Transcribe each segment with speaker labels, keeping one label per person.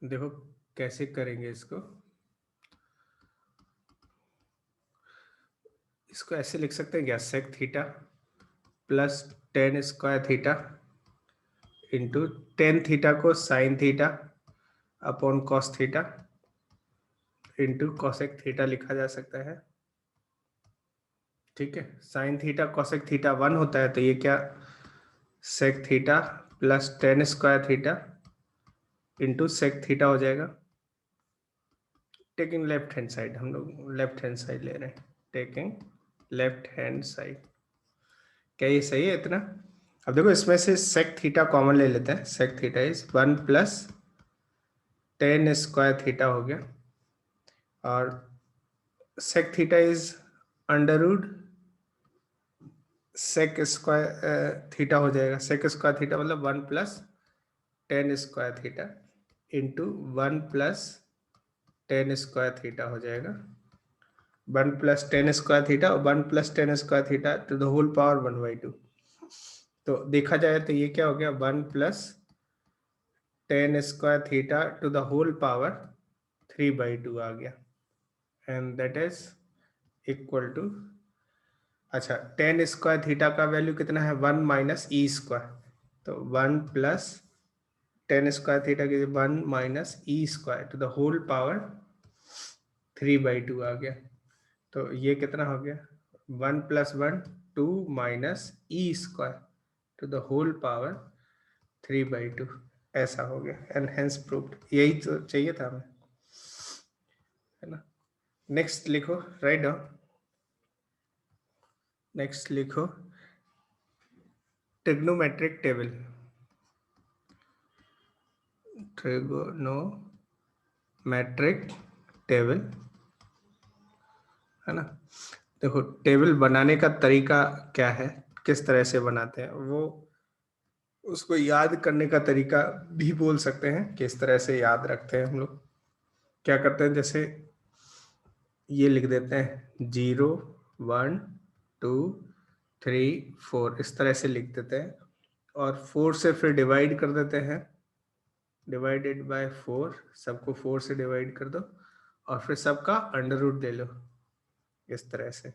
Speaker 1: देखो कैसे करेंगे इसको। इसको ऐसे लिख सकते हैं क्या, sec theta plus tan square theta into tan theta को sine theta upon cos theta into cosec theta लिखा जा सकता है। ठीक है, साइन थीटा कॉसेक थीटा 1 होता है, तो ये क्या, sec theta plus tan square theta into sec theta हो जाएगा। टेकिंग लेफ्ट हैंड साइड, हम लोग लेफ्ट हैंड साइड ले रहे हैं, टेकिंग लेफ्ट हैंड साइड। क्या ये सही है इतना? अब देखो इसमें से सेक थीटा कॉमन ले लेते हैं, sec theta is 1 plus tan square theta हो गया, और sec theta is under root sec square theta हो जाएगा। सेक स्क्वायर थीटा मतलब 1 plus tan square theta into 1 plus tan square theta हो जाएगा। 1 प्लस टेन स्क्वायर थीटा और 1 plus tan square theta to the whole power 1/2। तो देखा जाए तो ये क्या हो गया, 1 plus tan square theta to the whole power 3/2 आ गया, and that is equal to, अच्छा टेन स्क्वायर थीटा का वैल्यू कितना है, 1 माइनस ई स्क्वायर, तो 1 प्लस टेन स्क्वायर थीटा की 1 minus e square to the whole power 3/2 आ गया। तो ये कितना हो गया, 1 plus 1 2 minus e square to the whole power 3/2, ऐसा हो गया, एंड हेंस प्रूव्ड। यही तो चाहिए था हमें, है ना। नेक्स्ट लिखो, राइट डाउन, नेक्स्ट लिखो ट्रिग्नोमेट्रिक टेबल, ट्रिग्नोमेट्रिक टेबल, है ना। देखो टेबल बनाने का तरीका क्या है, किस तरह से बनाते हैं वो, उसको याद करने का तरीका भी बोल सकते हैं, किस तरह से याद रखते हैं हम लोग। क्या करते हैं, जैसे ये लिख देते हैं 0 1 2 3 4, इस तरह से लिख देते हैं, और 4 से फिर डिवाइड कर देते हैं, डिवाइडेड बाय 4, सबको 4 से डिवाइड कर दो, और फिर सबका अंडर रूट ले लो। इस तरह से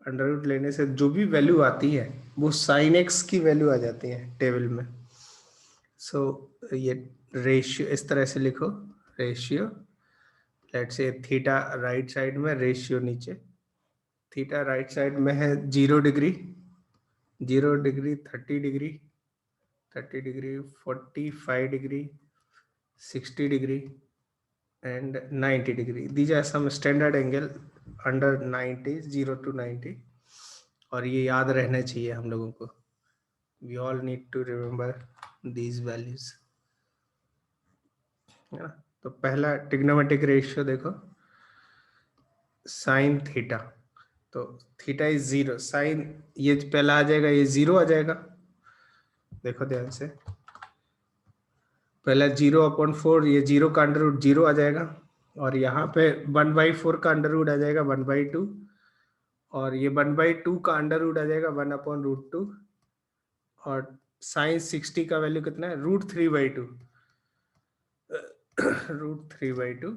Speaker 1: अंडर रूट लेने से जो भी वैल्यू आती है वो साइन एक्स की वैल्यू आ जाती है टेबल में। सो ये रेशियो इस तरह से लिखो, ratio, let's say theta right side में, रेशियो नीचे, थीटा राइट साइड में है 0 degree, 0 degree 30 degree, 30 degree 45 degree, 60 degree and 90 degree. These are some standard angle under 90, 0 to 90, और ये याद रहना चाहिए हम लोगों को। We all need to remember these values, है ना। तो पहला ट्रिग्नोमेट्रिक रेशियो देखो, साइन थीटा, तो थीटा इज 0, साइन ये पहला आ जाएगा, ये 0 आ जाएगा, देखो ध्यान से, पहला 0/4, ये 0 का अंडर रूट 0 आ जाएगा, और यहाँ पे 1/4 का अंडर रूट आ जाएगा 1/2, और ये 1/2 का अंडर रूट आ जाएगा 1/√2, और साइन 60 का वैल्यू कितना है, √3/2, √3/2,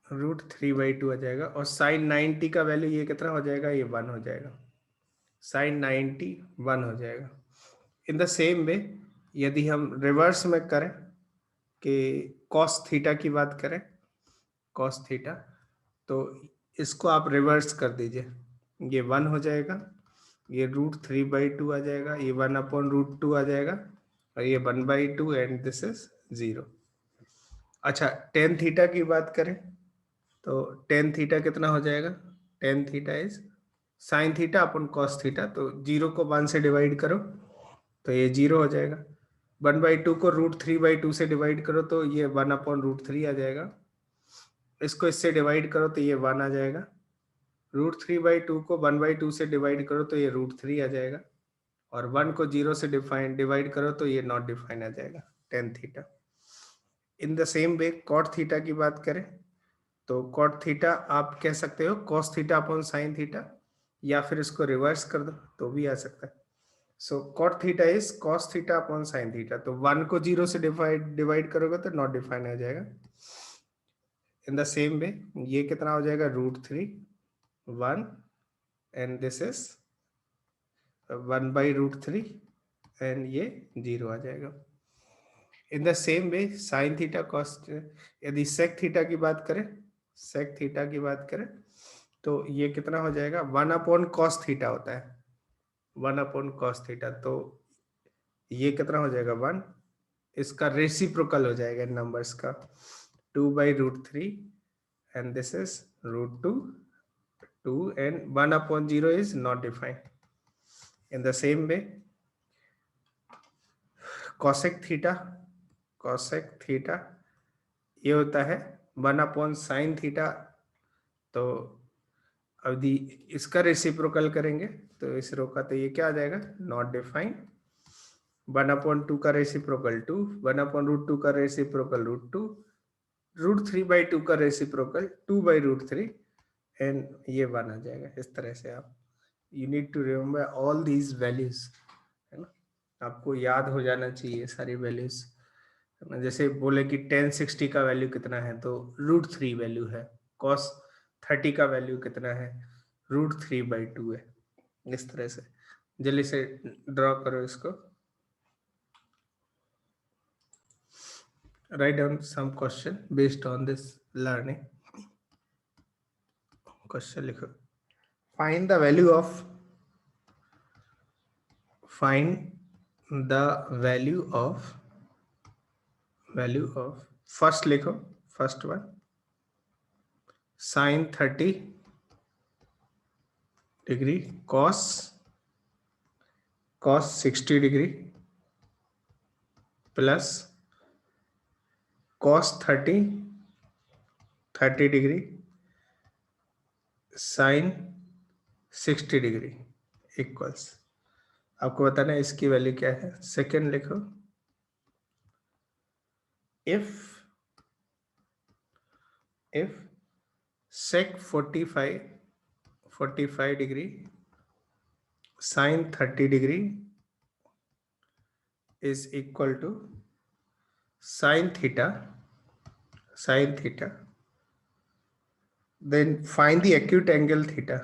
Speaker 1: √3/2 आ जाएगा, और साइन 90 का वैल्यू ये कितना हो जाएगा, ये 1 हो जाएगा, साइन 90 1 हो जाएगा। इन द सेम वे यदि हम रिवर्स में करें कि कॉस थीटा की बात करें, कॉस थीटा, तो इसको आप रिवर्स कर दीजिए, ये 1 हो जाएगा, ये √3/2 आ जाएगा, ये 1/√2 आ जाएगा, और ये 1/2, एंड दिस इज 0। अच्छा टेन थीटा की बात करें तो टेन थीटा कितना हो जाएगा, tan theta is sine theta upon cos theta, तो 0 को 1 से डिवाइड करो तो ये 0 हो जाएगा, 1/2 को √3/2 से डिवाइड करो तो ये 1/√3 आ जाएगा, इसको इससे डिवाइड करो तो ये 1 आ जाएगा, √3/2 को 1/2 से डिवाइड करो तो ये √3 आ जाएगा, और 1 को 0 से डिवाइड करो तो ये नॉट डिफाइन आ जाएगा, tan theta. In the same way cot theta की बात करें तो कॉट थीटा आप कह सकते हो cos theta upon sine theta, या फिर इसको रिवर्स कर दो तो भी आ सकता है। सो cot theta is cos theta upon sin theta, तो 1 को 0 से डिवाइड करोगे तो नॉट डिफाइन हो जाएगा। इन द सेम वे ये कितना हो जाएगा, √3 1 एंड दिस इज 1/√3 एंड ये 0 आ जाएगा। इन the same way sin theta cos, यदि sec थीटा की बात करें, sec थीटा की बात करें तो ये कितना हो जाएगा, 1/cos थीटा होता है, 1/cos थीटा, तो ये कितना हो जाएगा 1, इसका रेसिप्रोकल हो जाएगा इन नंबर्स का, 2/√3 and this is √2 2 and 1/0 is not defined. In the same way cosec theta ये होता है 1/sin थीटा, तो अब इसका रेसिप्रोकल करेंगे तो इस रो का, तो ये क्या आ जाएगा, नॉट डिफाइंड। 1/2 का रेसिप्रोकल 2, 1/√2 का रेसिप्रोकल √2, √3/2 का रेसिप्रोकल 2/√3 एंड ये 1 आ जाएगा। इस तरह से आप you need to remember all these values, है ना, आपको याद हो जाना चाहिए सारी वैल्यूज। जैसे बोले कि tan 60 का वैल्यू कितना है, तो √3 वैल्यू है, cos 30 का वैल्यू कितना है, √3/2 है। इस तरह से जल्दी से ड्रॉ करो इसको, write down some question based on this learning. Question लिखो, find the value of first लिखो, first one sin 30 degree cos 60 degree plus cos 30 degree sin 60 degree equals, आपको बताना है इसकी वैल्यू क्या है। सेकेंड लिखो, if sec 45 degree sin 30 degree is equal to sin theta, then find the acute angle theta,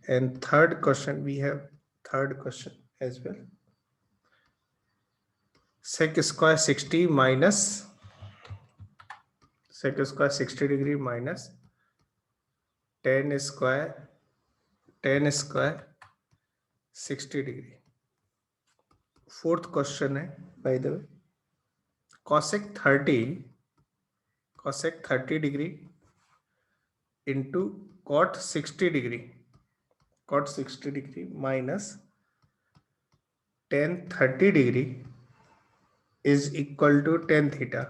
Speaker 1: and third question, we have third question as well, sec square 60 degree minus tan square 60 degree. Fourth question है by the way, cosec 30 degree into cot 60 degree minus tan 30 degree is equal to tan theta.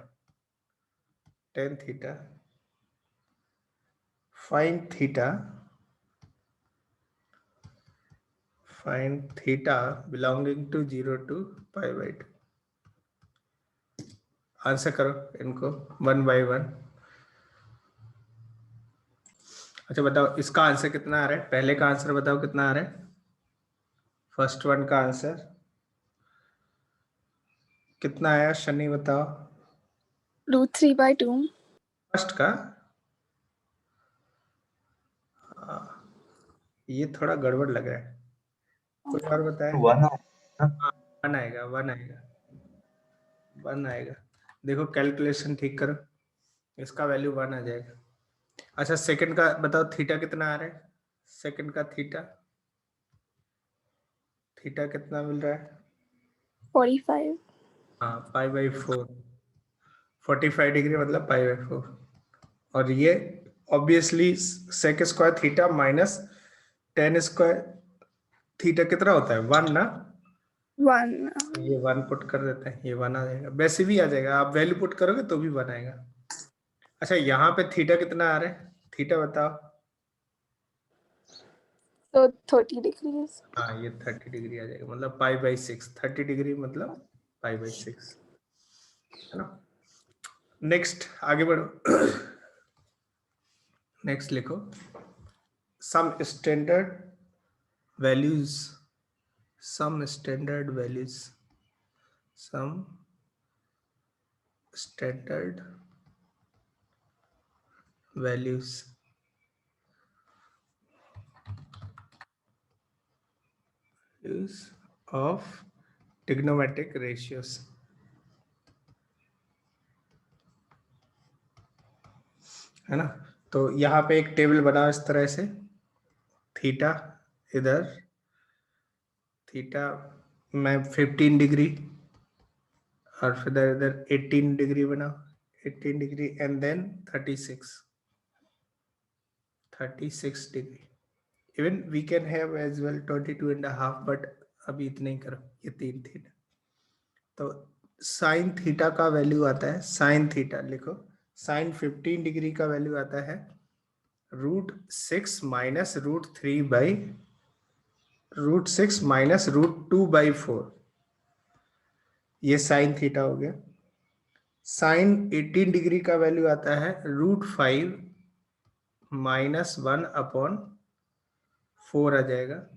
Speaker 1: Find theta belonging to 0 to π/2। Answer करो इनको 1 by 1। अच्छा बताओ इसका answer कितना आ रहा है, पहले का आंसर बताओ कितना आ रहा है, फर्स्ट वन का आंसर कितना आया, शनि बताओ।
Speaker 2: √3/2।
Speaker 1: फर्स्ट का ये थोड़ा गड़बड़ लग रहा है, कोई और बताए। 1 आएगा, 1 आएगा। देखो कैलकुलेशन ठीक करो, इसका वैल्यू 1 आ जाएगा। अच्छा सेकंड का बताओ थीटा कितना आ रहा है, सेकंड का थीटा कितना मिल रहा है,
Speaker 2: 45।
Speaker 1: हाँ π/4, 45 डिग्री मतलब π/4, और ये obviously sec square theta minus tan square theta कितना होता है, 1 ना,
Speaker 2: 1।
Speaker 1: ये 1 पुट कर देते हैं, ये 1 आ जाएगा, वैसे भी आ जाएगा, आप वैल्यू पुट करोगे तो भी 1 आएगा। अच्छा यहाँ पे थीटा कितना आ रहा है, थीटा बताओ।
Speaker 2: तो 30 डिग्री।
Speaker 1: हाँ ये 30 डिग्री आ जाएगा, मतलब π/6, 30 डिग्री मतलब π/6, है ना। नेक्स्ट आगे बढ़ो। नेक्स्ट लिखो some standard values, some standard values, some standard values of trigonometric ratios, है ना। तो यहाँ पे एक टेबल बना इस तरह से, थीटा इधर, थीटा में 15 डिग्री और फिर इधर 18 डिग्री बना, 18 degree and then 36 degree. Even we can have as well 22.5, but अभी इतने ही करो, ये 3 थीटा। तो साइन थीटा का वैल्यू आता है, साइन थीटा लिखो, साइन 15 डिग्री का वैल्यू आता है √6 माइनस √3 बाई √6 माइनस √2/4, ये साइन थीटा हो गया। साइन 18 डिग्री का वैल्यू आता है √5 माइनस 1/4 आ जाएगा।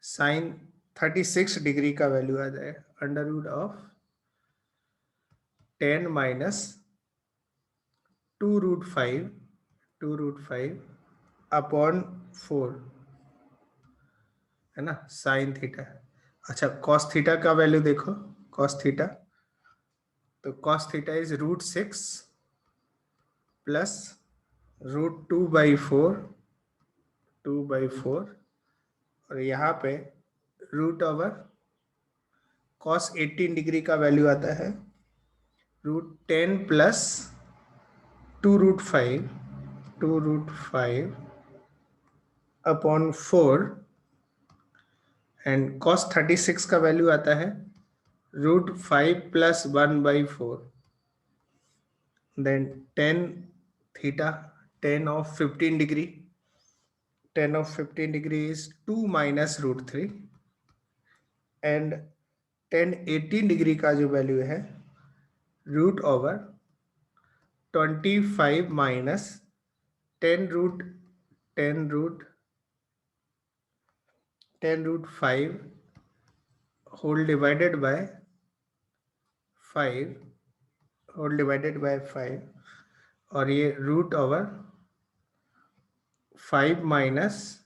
Speaker 1: साइन 36 डिग्री का वैल्यू आ जाएगा √10 माइनस 2√5/4, है ना, साइन थीटा। अच्छा, कॉस थीटा का वैल्यू देखो, कॉस थीटा, तो कॉस थीटा इज √6 प्लस √2/4 और यहाँ पे √ कॉस 18 डिग्री का वैल्यू आता है √10 प्लस 2√5/4 एंड कॉस 36 का वैल्यू आता है √5 plus 1/4, then 10 theta, 10 of 15 degree, 10 of 15 degree is 2 minus √3 and 10 18 degree का जो वैल्यू है √25 minus 10√5 whole divided by 5 whole divided by 5 और ये √5 माइनस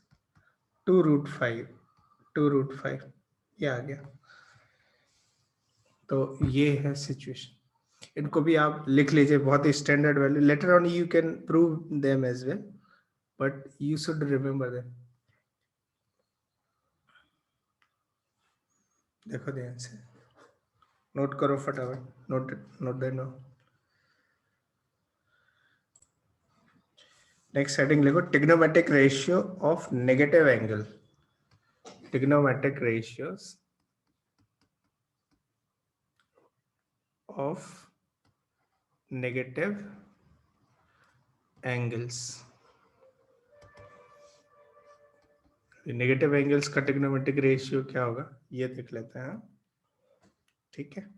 Speaker 1: 2√5 ये आ गया। तो ये है सिचुएशन, इनको भी आप लिख लीजिए, बहुत ही standard value. Later on you can prove them as well, but you should remember them. देखो ध्यान से, नोट करो फटाफट, नोट देना। नेक्स्ट हेडिंग लिखो trigonometric ratio of negative angle, trigonometric ratios of negative angles. Negative angles का trigonometric ratio क्या होगा ये देख लेते हैं, ठीक है।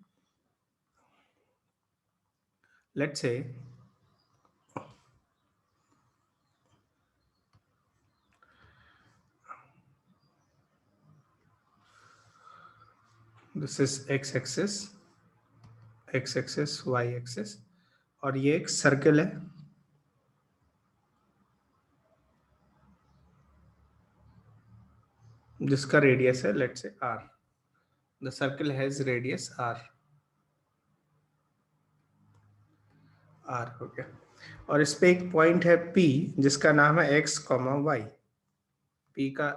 Speaker 1: Let's say this is x axis, y axis, और ये एक सर्कल है, जिसका रेडियस है let's say r। The circle has radius r हो गया, और इस पे एक पॉइंट है P जिसका नाम है x, y। P का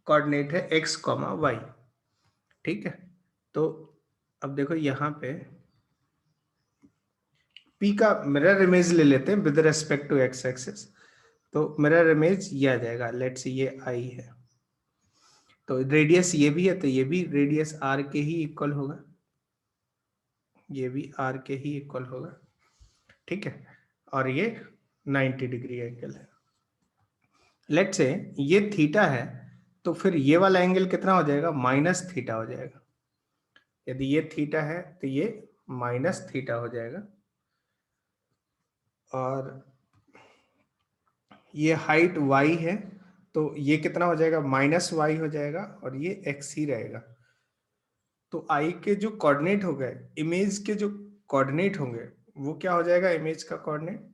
Speaker 1: कोऑर्डिनेट है x, y, ठीक है। तो अब देखो यहाँ पे P का मिरर इमेज ले लेते हैं with respect to x axis, तो मिरर इमेज ये आ जाएगा, लेट्स से ये I है, तो रेडियस ये भी है, तो ये भी रेडियस r के ही इक्वल होगा, ये भी r के ही इक्वल होगा, ठीक है। और ये 90 डिग्री एंगल है। लेट्स से ये थीटा है, तो फिर ये वाला एंगल कितना हो जाएगा, -θ हो जाएगा। यदि ये थीटा है तो ये माइनस थीटा हो जाएगा, और ये हाइट y है तो ये कितना हो जाएगा, माइनस y हो जाएगा, और ये x ही रहेगा। तो i के जो कोऑर्डिनेट हो गए, इमेज के जो कोऑर्डिनेट होंगे, वो क्या हो जाएगा, इमेज का कोऑर्डिनेट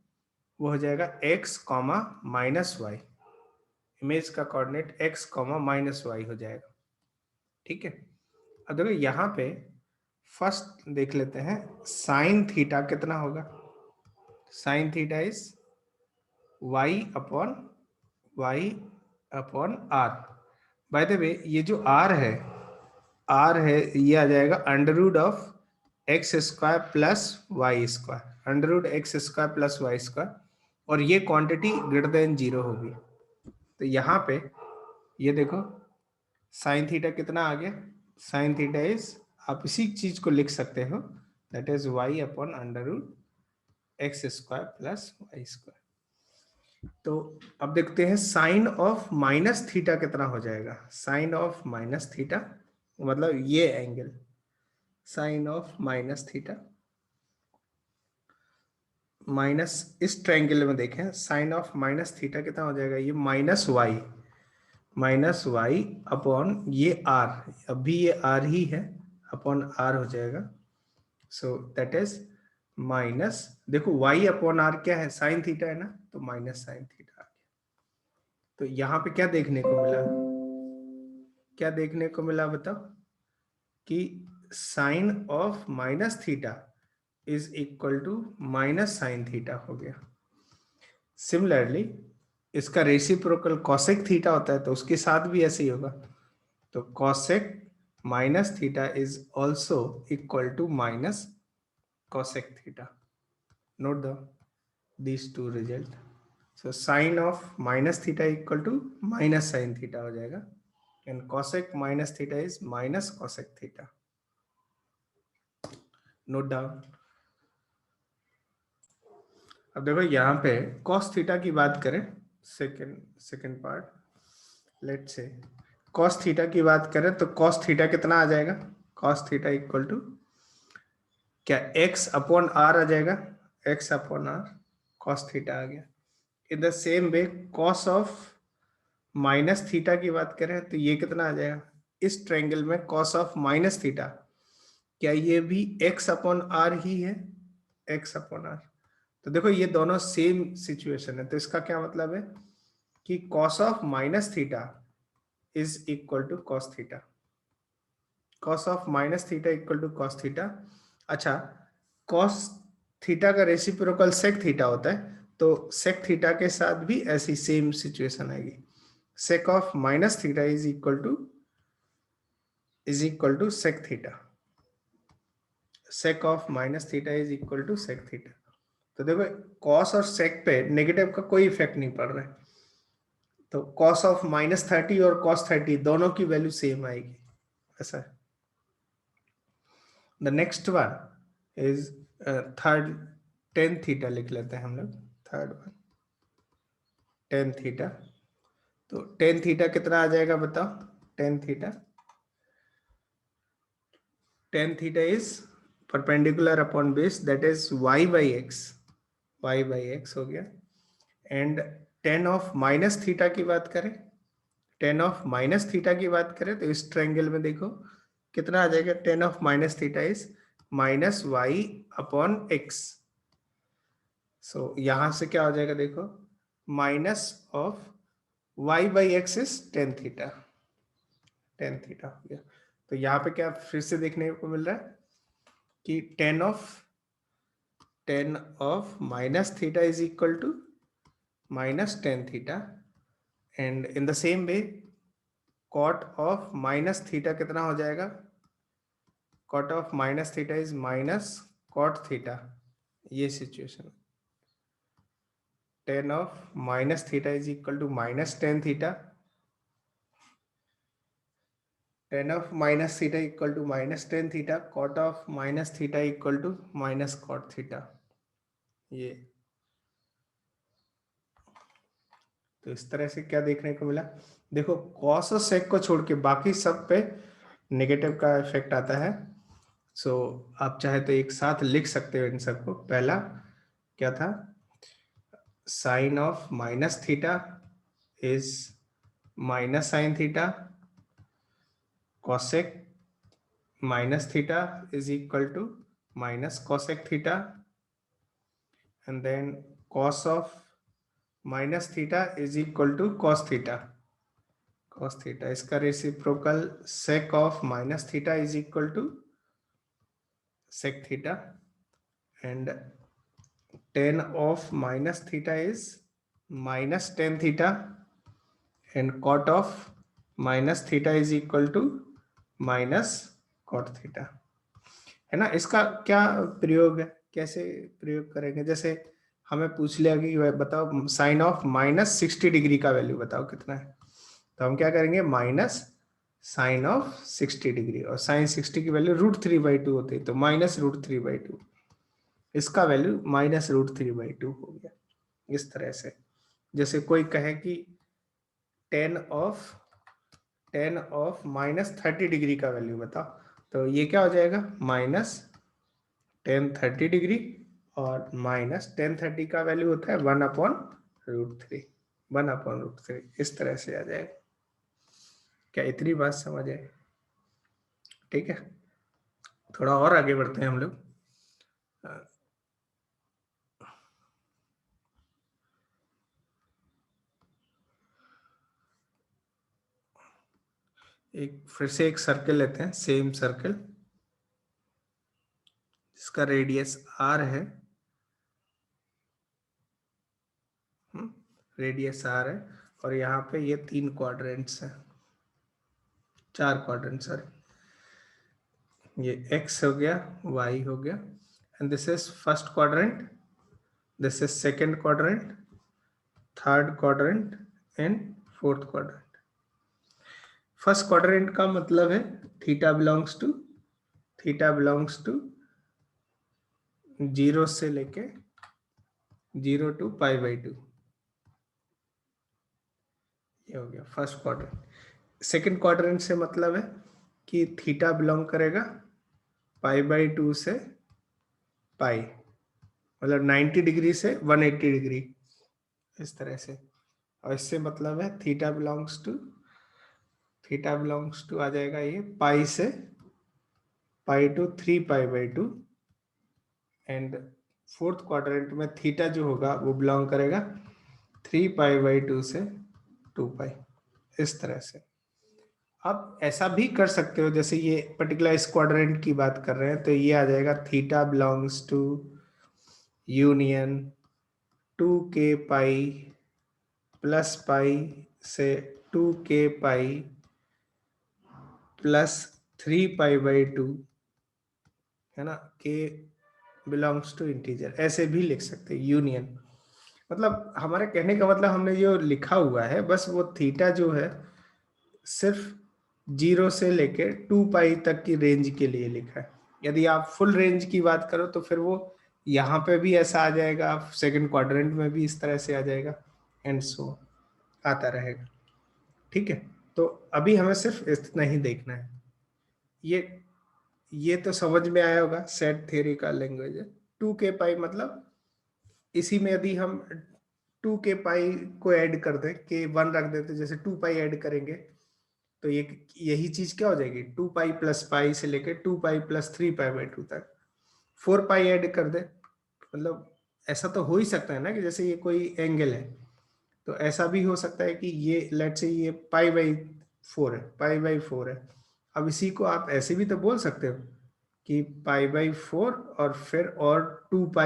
Speaker 1: वो हो जाएगा x comma minus y. Image का coordinate x comma minus y हो जाएगा। ठीक है, अब देखो यहाँ पे फर्स्ट देख लेते हैं साइन थीटा कितना होगा। Sine theta is y upon r। By the way ये जो r है ये आ जाएगा under root of x square plus y square, under root x square plus y square, और ये क्वांटिटी ग्रेटर देन 0 होगी। तो यहाँ पे ये देखो साइन थीटा कितना आ गया, साइन थीटा इज, आप इसी चीज को लिख सकते हो, that is y upon under root x square plus y square. तो अब देखते हैं साइन ऑफ माइनस थीटा कितना हो जाएगा। साइन ऑफ माइनस थीटा मतलब ये angle, sine of minus theta minus इस ट्रायंगल में देखें, साइन ऑफ माइनस थीटा कितना हो जाएगा, ये माइनस वाई अपॉन ये आर, अभी ये आर ही है, अपॉन आर हो जाएगा। सो दैट इज माइनस, देखो y अपॉन आर क्या है, साइन थीटा है ना, तो माइनस साइन थीटा आ गया। तो यहाँ पे क्या देखने को मिला, क्या देखने को मिला बताओ, कि sine of minus theta is equal to minus sine theta हो गया। सिमिलरली इसका रेसिप्रोकल कॉसेक थीटा होता है, तो उसके साथ भी ऐसे ही होगा। तो cosec minus theta is also equal to minus cosec theta. Note the these two result. So sin of minus theta equal to minus sin theta हो जाएगा, and cosec minus theta is minus cosec theta. Note down. अब देखो यहाँ पे cos theta की बात करें, second part, let's say cos theta की बात करें तो cos theta कितना आ जाएगा, cos theta इक्वल टू क्या x अपॉन r आ जाएगा, x upon r, cos theta आ गया। इन the same way cos of minus theta की बात करें तो ये कितना आ जाएगा, इस ट्रायंगल में cos ऑफ माइनस थीटा, क्या ये भी x अपॉन आर ही है, x अपॉन आर। तो देखो ये दोनों सेम सिचुएशन है, तो इसका क्या मतलब है कि cos of minus theta is equal to cos theta, cos of minus theta equal to cos theta. अच्छा, cos थीटा का रेसिप्रोकल sec थीटा होता है, तो sec थीटा के साथ भी ऐसी सेम सिचुएशन आएगी। sec of minus theta is equal to sec theta, sec of minus theta is equal to sec theta। तो देखो cos और sec पे नेगेटिव का कोई इफेक्ट नहीं पड़ रहा है, तो cos ऑफ -30 और cos 30 दोनों की वैल्यू सेम आएगी, ऐसा है। The next one is third, tan theta लिख लेते हैं हम लोग, थर्ड वन tan थीटा। तो tan थीटा कितना आ जाएगा बताओ, tan theta is perpendicular upon base, that is y by x हो गया। And tan of minus theta की बात करें, tan ऑफ माइनस थीटा की बात करें तो इस ट्रायंगल में देखो कितना आ जाएगा, tan of minus theta is minus y upon x. So यहां से क्या हो जाएगा, देखो minus of y by x is tan theta हो गया। तो यहाँ पे क्या फिर से देखने को मिल रहा है कि tan of minus theta is equal to minus tan theta, and in the same way cot of minus theta कितना हो जाएगा, cot of minus theta is minus cot theta. ये situation, tan of minus theta is equal to minus tan theta, tan of minus theta equal to minus tan theta, cot of minus theta equal to minus cot theta. ये तो इस तरह से क्या देखने को मिला, देखो cos और sec को छोड़ के बाकी सब पे नेगेटिव का इफेक्ट आता है, सो आप चाहे तो एक साथ लिख सकते हो इन सबको। पहला क्या था, sine of minus theta is minus sine theta, cosec minus theta is equal to minus cosec theta, and then cos of minus theta is equal to cos theta, cos theta इसका reciprocal sec of minus theta is equal to sec theta, and tan of minus theta is minus tan theta, and cot of minus theta is equal to minus cot theta, है ना। इसका क्या प्रयोग है, कैसे प्रयोग करेंगे? जैसे हमें पूछ लिया कि बताओ साइन ऑफ माइनस 60 डिग्री का वैल्यू बताओ कितना है, तो हम क्या करेंगे, माइनस साइन ऑफ 60 डिग्री, और साइन 60 की वैल्यू √3/2 होती है, तो माइनस √3/2, इसका वैल्यू माइनस √3/2 हो गया। इस तरह से जैसे कोई कहे कि टेन ऑफ माइनस 30 डिग्री का वैल्यू बताओ, तो ये क्या हो जाएगा, माइनस टेन 30 डिग्री, और माइनस टेन 30 का वैल्यू होता है 1/√3, 1/√3, इस तरह से आ जाएगा। क्या इतनी बात समझ आए? ठीक है, थोड़ा और आगे बढ़ते हैं हम लोग। एक फिर से एक सर्कल लेते हैं, सेम सर्कल जिसका रेडियस r है, रेडियस r है, और यहाँ पे ये 3 क्वाड्रेंट्स हैं, 4 क्वाड्रेंट, सॉरी, ये x हो गया, y हो गया, and this is first quadrant, this is second quadrant, third quadrant and fourth quadrant. First quadrant का मतलब है थीटा बिलोंग्स टू 0 से लेके 0 to π/2, ये हो गया फर्स्ट क्वाड्रेंट। सेकंड क्वाड्रेंट से मतलब है कि थीटा बिलोंग करेगा π/2 से पाई, मतलब 90 डिग्री से 180 डिग्री, इस तरह से। और इससे मतलब है थीटा बिलोंग्स टू आ जाएगा ये पाई से पाई टू 3π/2, एंड फोर्थ क्वाड्रेंट में थीटा जो होगा वो बिलोंग करेगा 3π/2 से 2π, इस तरह से। आप ऐसा भी कर सकते हो, जैसे ये पर्टिकुलर इस क्वाड्रेंट की बात कर रहे हैं, तो ये आ जाएगा theta belongs to union 2k pi plus pi से 2k पाई प्लस 3π/2, है ना, k बिलोंग्स टू इंटीजर, ऐसे भी लिख सकते हैं यूनियन। मतलब हमारे कहने का मतलब हमने जो लिखा हुआ है बस वो थीटा जो है सिर्फ 0 से लेके 2π तक की रेंज के लिए लिखा है। यदि आप फुल रेंज की बात करो तो फिर वो यहाँ पे भी ऐसा आ जाएगा, सेकंड क्वाड्रेंट में भी इस तरह से आ जाएगा, एंड सो आता रहेगा। ठीक है, तो अभी हमें सिर्फ इतना ही देखना है। ये तो समझ में आया होगा, सेट थ्योरी का लैंग्वेज है। 2k मतलब इसी में यदि हम 2k को ऐड कर दें, के 1 रख देते, जैसे 2π ऐड करेंगे तो ये यही चीज क्या हो जाएगी, 2π प्लस पाई से लेकर 2π प्लस 3π/2 तक। 4π ऐड कर दे, मतलब ऐसा तो हो ही सकता है ना कि जैसे ये कोई एंगल है, तो ऐसा भी हो सकता है कि ये लेट से ये π/4 है। अब इसी को आप ऐसे भी तो बोल सकते हो कि π/4 और फिर और 2π,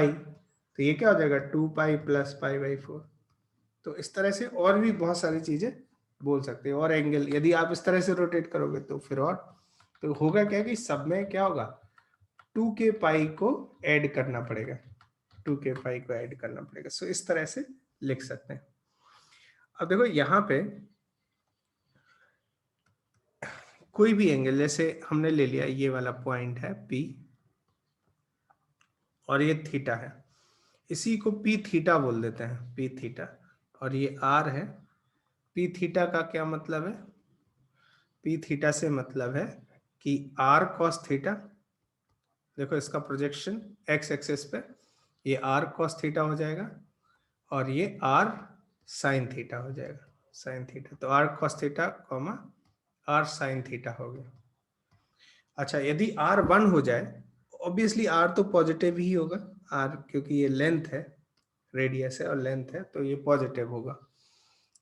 Speaker 1: तो ये क्या हो जाएगा 2π प्लस π/4। तो इस तरह से और भी बहुत सारी चीजें बोल सकते हो, और एंगल यदि आप इस तरह से रोटेट करोगे तो फिर और, तो होगा क्या कि सब में क्या होगा, 2k को ऐड करना पड़ेगा, 2k को ऐड करना पड़ेगा। सो इस तरह से लिख सकते हैं। अब देखो यहाँ पे कोई भी एंगल, जैसे हमने ले लिया ये वाला पॉइंट है P और ये थीटा है, इसी को P थीटा बोल देते हैं, P थीटा, और ये R है। P थीटा का क्या मतलब है, P थीटा से मतलब है कि R cos थीटा देखो इसका प्रोजेक्शन एक्स एक्सिस पे ये आर कॉस थीटा हो जाएगा और ये आर साइन थीटा हो जाएगा, साइन थीटा। तो r cos theta comma r sine theta हो गया। अच्छा, यदि आर 1 हो जाए, ऑब्वियसली आर तो पॉजिटिव ही होगा, आर क्योंकि ये लेंथ है, रेडियस है और लेंथ है, तो ये पॉजिटिव होगा,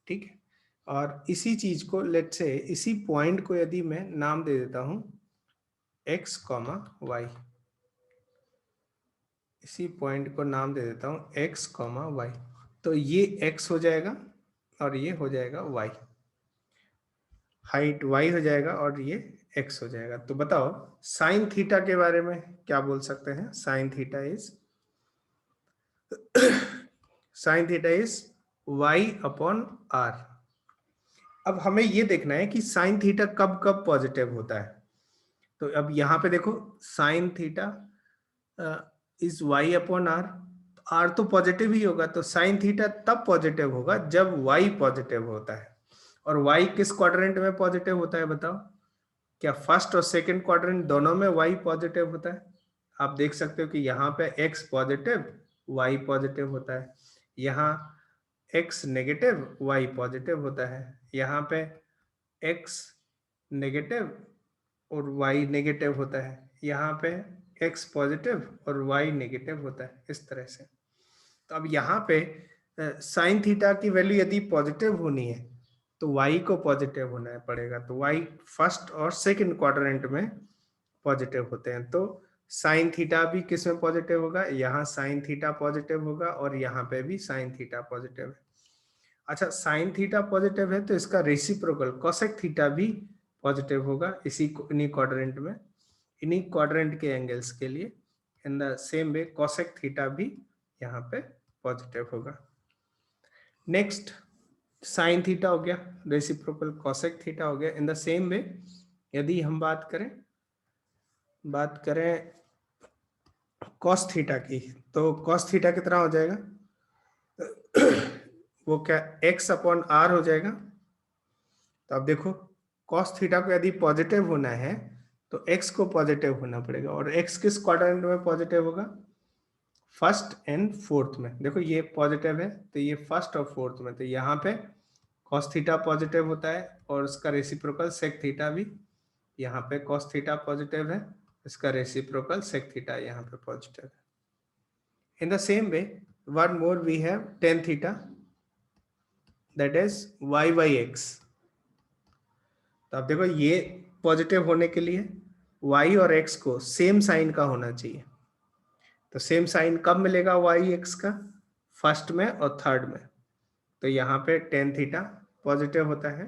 Speaker 1: ठीक है। और इसी चीज को लेट्स से, इसी पॉइंट को यदि मैं नाम दे देता हूं x, y, इसी पॉइंट को नाम दे देता हूं x, y, तो ये x हो जाएगा और ये हो जाएगा y, हाइट y हो जाएगा और ये x हो जाएगा। तो बताओ साइन थीटा के बारे में क्या बोल सकते हैं? Sign theta is sine theta is y upon r। अब हमें ये देखना है कि साइन थीटा कब कब पॉजिटिव होता है। तो अब यहाँ पे देखो sign theta is y upon r, r तो पॉजिटिव ही होगा, तो साइन थीटा तब पॉजिटिव होगा जब y पॉजिटिव होता है। और y किस क्वाड्रेंट में पॉजिटिव होता है बताओ? क्या फर्स्ट और सेकंड क्वाड्रेंट दोनों में y पॉजिटिव होता है? आप देख सकते हो कि यहाँ पे x पॉजिटिव y पॉजिटिव होता है, यहाँ x नेगेटिव y पॉजिटिव होता है, यहाँ पे x नेगेटिव और y नेगेटिव होता है, यहाँ पे x पॉजिटिव और y नेगेटिव होता है, इस तरह से। तो अब यहाँ पे साइन थीटा की वैल्यू यदि पॉजिटिव होनी है तो y को पॉजिटिव होना पड़ेगा, तो y फर्स्ट और सेकंड क्वाड्रेंट में पॉजिटिव होते हैं। तो साइन थीटा भी किस में पॉजिटिव होगा? यहाँ साइन थीटा पॉजिटिव होगा और यहाँ पे भी साइन थीटा पॉजिटिव है। अच्छा, साइन थीटा पॉजिटिव है तो इसका रेसिप्रोकल कोसेक थीटा भी पॉजिटिव होगा इन्हीं क्वाड्रेंट में, इन्हीं क्वाड्रेंट के एंगल्स के लिए। इन the same way cosec theta भी यहाँ पे पॉजिटिव होगा। नेक्स्ट साइन थीटा हो गया, रेसिप्रोकल कोसेक थीटा हो गया। इन द सेम वे यदि हम बात करें कॉस थीटा की, तो कॉस थीटा कितना हो जाएगा? वो क्या x अपॉन r हो जाएगा। तो अब देखो कॉस थीटा को यदि पॉजिटिव होना है तो x को पॉजिटिव होना पड़ेगा, और x किस क्वाड्रेंट में पॉजिटिव होगा? फर्स्ट एंड फोर्थ में। देखो ये पॉजिटिव है तो ये फर्स्ट और फोर्थ में, तो यहाँ पे कॉस थीटा पॉजिटिव होता है और उसका रेसिप्रोकल सेक थीटा भी। यहाँ पे कॉस थीटा पॉजिटिव है, इसका रेसिप्रोकल सेक थीटा यहाँ पे पॉजिटिव है। In the same way one more we have tan theta, that is y by x। तो अब देखो ये पॉजिटिव होने के लिए y और x को सेम साइन का होना चाहिए। तो सेम साइन कब मिलेगा y x का? फर्स्ट में और थर्ड में। तो यहाँ पे टेन थीटा पॉजिटिव होता है